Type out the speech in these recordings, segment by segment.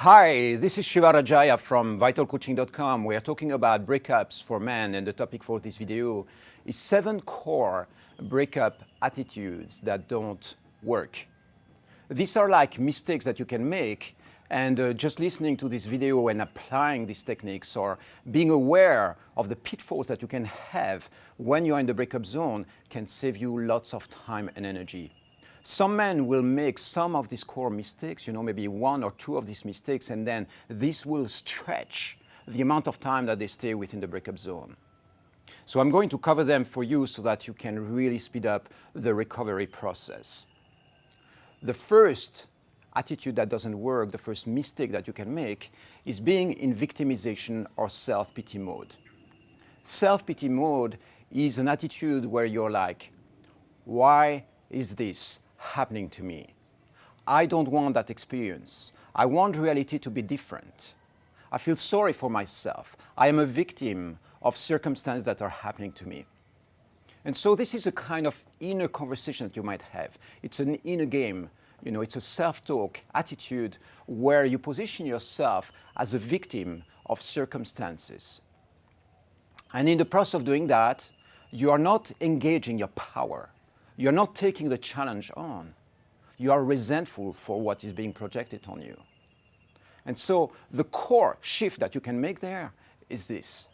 Hi, this is Shiva Rajaya from vitalcoaching.com. We are talking about breakups for men, and the topic for this video is 7 core breakup attitudes that don't work. These are like mistakes that you can make, and just listening to this video and applying these techniques or being aware of the pitfalls that you can have when you're in the breakup zone can save you lots of time and energy. Some men will make some of these core mistakes, maybe 1 or 2 of these mistakes, and then this will stretch the amount of time that they stay within the breakup zone. So I'm going to cover them for you so that you can really speed up the recovery process. The first attitude that doesn't work, the first mistake that you can make, is being in victimization or self-pity mode. Self-pity mode is an attitude where you're like, why is this happening to me? I don't want that experience. I want reality to be different. I feel sorry for myself. I am a victim of circumstances that are happening to me. And so this is a kind of inner conversation that you might have. It's an inner game. It's a self-talk attitude where you position yourself as a victim of circumstances. And in the process of doing that, you are not engaging your power. You're not taking the challenge on. You are resentful for what is being projected on you. And so the core shift that you can make there is this.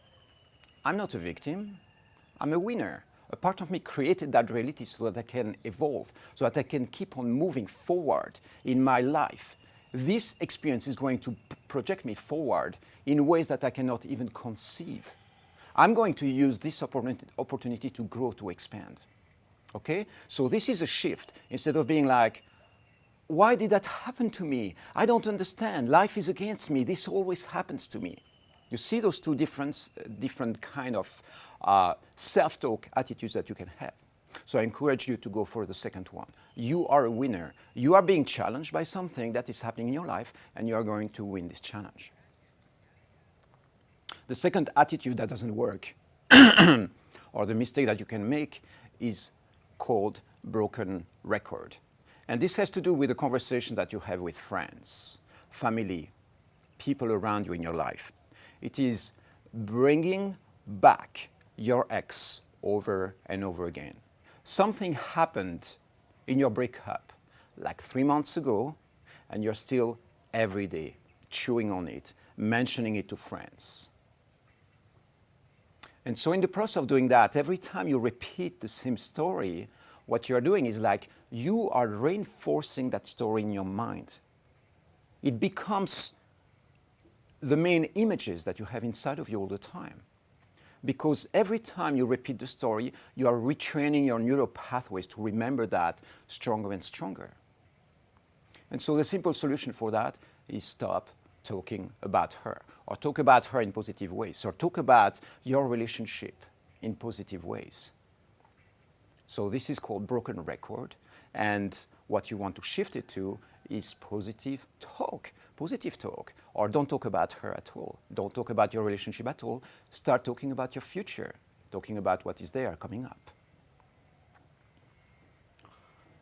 I'm not a victim. I'm a winner. A part of me created that reality so that I can evolve, so that I can keep on moving forward in my life. This experience is going to project me forward in ways that I cannot even conceive. I'm going to use this opportunity to grow, to expand. Okay? So this is a shift. Instead of being like, why did that happen to me? I don't understand. Life is against me. This always happens to me. You see those two different kind of self-talk attitudes that you can have. So I encourage you to go for the second one. You are a winner. You are being challenged by something that is happening in your life, and you are going to win this challenge. The second attitude that doesn't work, or the mistake that you can make, is called broken record. And this has to do with the conversation that you have with friends, family, people around you in your life. It is bringing back your ex over and over again. Something happened in your breakup like 3 months ago, and you're still every day chewing on it, mentioning it to friends. And so in the process of doing that, every time you repeat the same story, what you're doing is like you are reinforcing that story in your mind. It becomes the main images that you have inside of you all the time. Because every time you repeat the story, you are retraining your neural pathways to remember that stronger and stronger. And so the simple solution for that is stop talking about her, or talk about her in positive ways, or talk about your relationship in positive ways. So this is called broken record, and what you want to shift it to is positive talk, or don't talk about her at all. Don't talk about your relationship at all. Start talking about your future, talking about what is there coming up.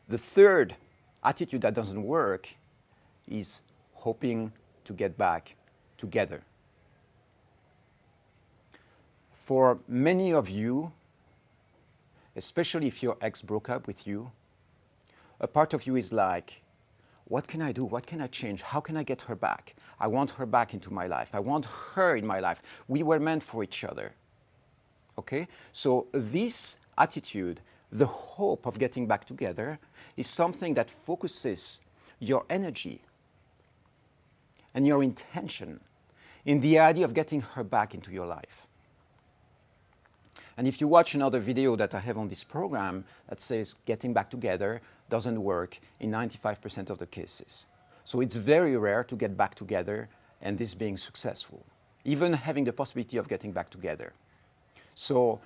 The third attitude that doesn't work is hoping to get back together. For many of you, especially if your ex broke up with you, a part of you is like, what can I do? What can I change? How can I get her back? I want her back into my life. I want her in my life. We were meant for each other. Okay? So this attitude, the hope of getting back together, is something that focuses your energy and your intention in the idea of getting her back into your life. And if you watch another video that I have on this program that says getting back together doesn't work in 95% of the cases. So it's very rare to get back together and this being successful, even having the possibility of getting back together. So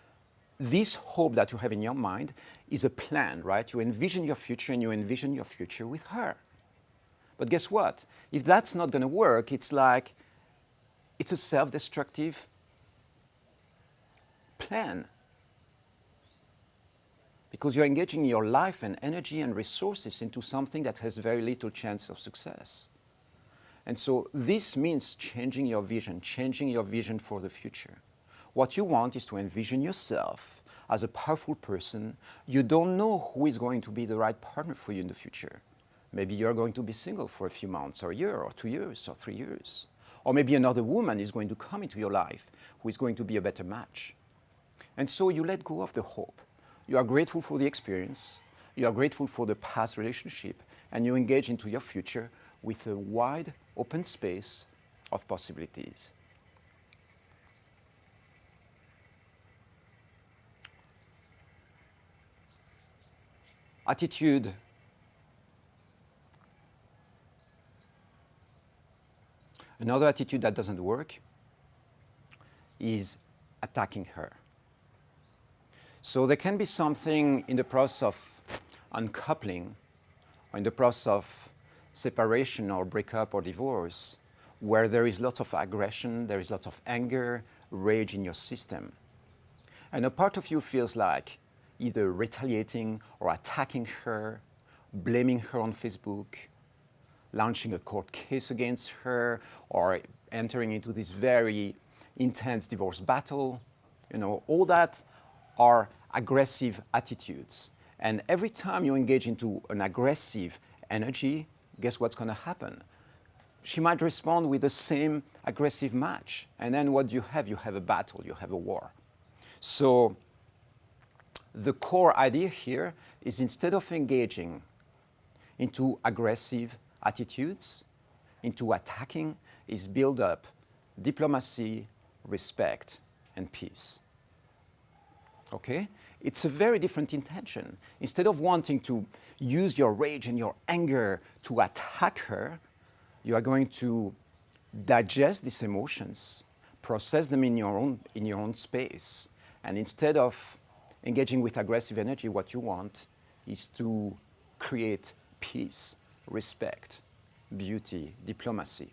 this hope that you have in your mind is a plan, right? You envision your future, and you envision your future with her. But guess what? If that's not going to work, it's like it's a self-destructive plan. Because you're engaging your life and energy and resources into something that has very little chance of success. And so this means changing your vision for the future. What you want is to envision yourself as a powerful person. You don't know who is going to be the right partner for you in the future. Maybe you're going to be single for a few months or a year or 2 years or 3 years. Or maybe another woman is going to come into your life who is going to be a better match. And so you let go of the hope. You are grateful for the experience. You are grateful for the past relationship. And you engage into your future with a wide open space of possibilities. Attitude. Another attitude that doesn't work is attacking her. So there can be something in the process of uncoupling, or in the process of separation or breakup or divorce, where there is lots of aggression, there is lots of anger, rage in your system. And a part of you feels like either retaliating or attacking her, blaming her on Facebook, launching a court case against her, or entering into this very intense divorce battle. All that are aggressive attitudes. And every time you engage into an aggressive energy, guess what's going to happen? She might respond with the same aggressive match. And then what do you have? You have a battle, you have a war. So the core idea here is, instead of engaging into aggressive attitudes, into attacking, is build up diplomacy, respect, and peace. Okay? It's a very different intention. Instead of wanting to use your rage and your anger to attack her, you are going to digest these emotions, process them in your own space, and instead of engaging with aggressive energy, what you want is to create peace, respect, beauty, diplomacy.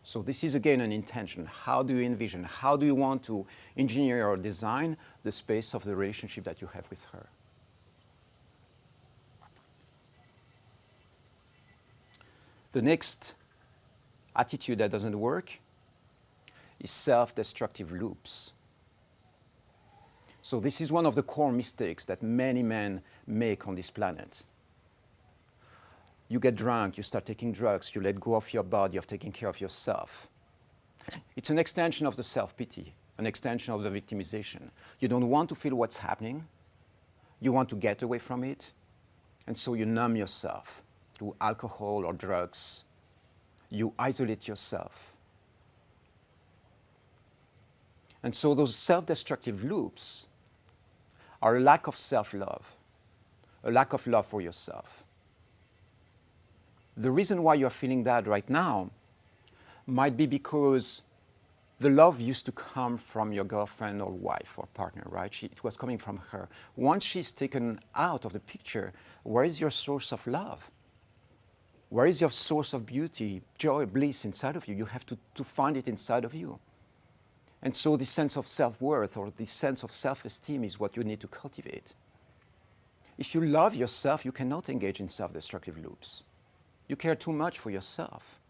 So this is again an intention. How do you envision? How do you want to engineer or design the space of the relationship that you have with her? The next attitude that doesn't work is self-destructive loops. So this is one of the core mistakes that many men make on this planet. You get drunk, you start taking drugs, you let go of your body, of taking care of yourself. It's an extension of the self-pity, an extension of the victimization. You don't want to feel what's happening. You want to get away from it. And so you numb yourself through alcohol or drugs. You isolate yourself. And so those self-destructive loops are a lack of self-love, a lack of love for yourself. The reason why you're feeling that right now might be because the love used to come from your girlfriend or wife or partner, right? It was coming from her. Once she's taken out of the picture, where is your source of love? Where is your source of beauty, joy, bliss inside of you? You have to find it inside of you. And so this sense of self-worth or this sense of self-esteem is what you need to cultivate. If you love yourself, you cannot engage in self-destructive loops. You care too much for yourself.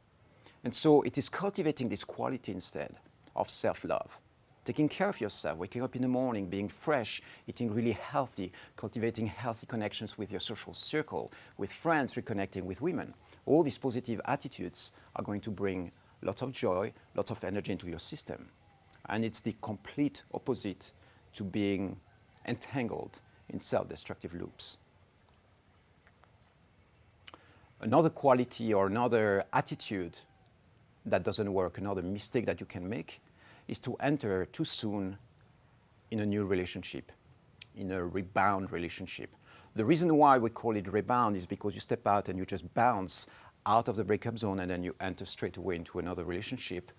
And so it is cultivating this quality instead of self-love. Taking care of yourself, waking up in the morning, being fresh, eating really healthy, cultivating healthy connections with your social circle, with friends, reconnecting with women. All these positive attitudes are going to bring lots of joy, lots of energy into your system. And it's the complete opposite to being entangled in self-destructive loops. Another quality or another attitude that doesn't work, another mistake that you can make, is to enter too soon in a new relationship, in a rebound relationship. The reason why we call it rebound is because you step out and you just bounce out of the breakup zone and then you enter straight away into another relationship.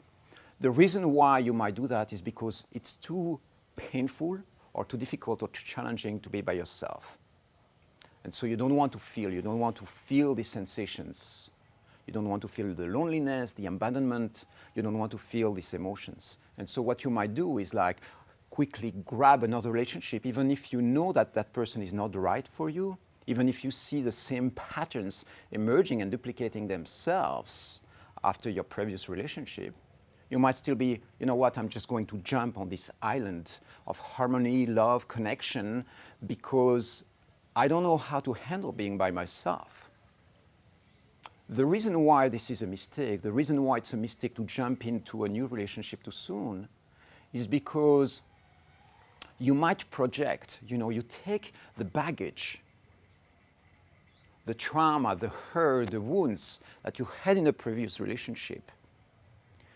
The reason why you might do that is because it's too painful or too difficult or too challenging to be by yourself. And so you don't want to feel these sensations. You don't want to feel the loneliness, the abandonment. You don't want to feel these emotions. And so what you might do is like quickly grab another relationship, even if you know that that person is not right for you, even if you see the same patterns emerging and duplicating themselves, after your previous relationship. You might still be, you know what, I'm just going to jump on this island of harmony, love, connection, because I don't know how to handle being by myself. The reason why this is a mistake, the reason why it's a mistake to jump into a new relationship too soon, is because you might project, you take the baggage, the trauma, the hurt, the wounds that you had in a previous relationship.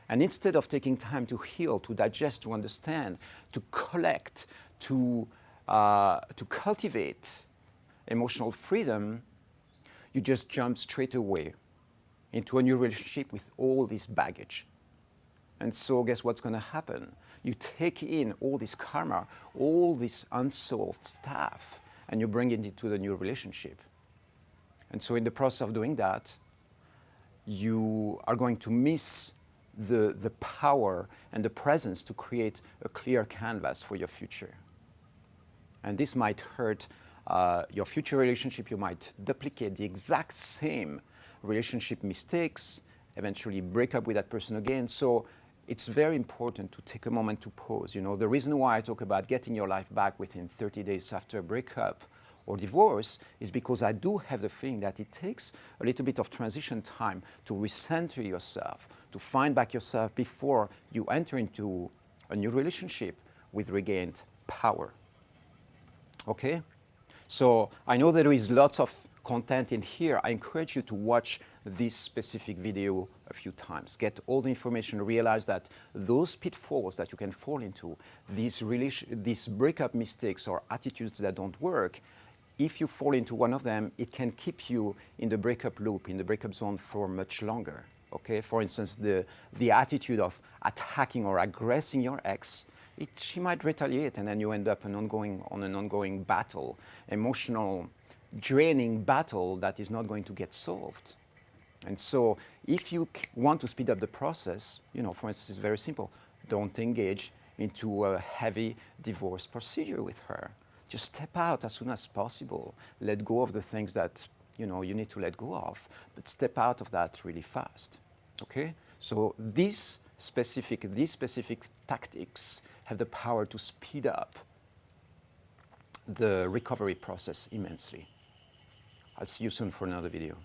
And instead of taking time to heal, to digest, to understand, to collect, to cultivate emotional freedom, you just jump straight away into a new relationship with all this baggage. And so guess what's going to happen? You take in all this karma, all this unsolved stuff, and you bring it into the new relationship. And so in the process of doing that, you are going to miss the power and the presence to create a clear canvas for your future. And this might hurt your future relationship. You might duplicate the exact same relationship mistakes, eventually break up with that person again. So it's very important to take a moment to pause. The reason why I talk about getting your life back within 30 days after a breakup or divorce is because I do have the feeling that it takes a little bit of transition time to recenter yourself, to find back yourself before you enter into a new relationship with regained power. Okay? So I know there is lots of content in here. I encourage you to watch this specific video a few times. Get all the information, realize that those pitfalls that you can fall into, these breakup mistakes or attitudes that don't work, if you fall into one of them, it can keep you in the breakup loop, in the breakup zone for much longer. Okay? For instance, the attitude of attacking or aggressing your ex, she might retaliate, and then you end up on an ongoing battle, emotional, draining battle that is not going to get solved. And so if you want to speed up the process, for instance, it's very simple. Don't engage into a heavy divorce procedure with her. Just step out as soon as possible. Let go of the things that you need to let go of, but step out of that really fast. Okay? So these specific tactics have the power to speed up the recovery process immensely. I'll see you soon for another video.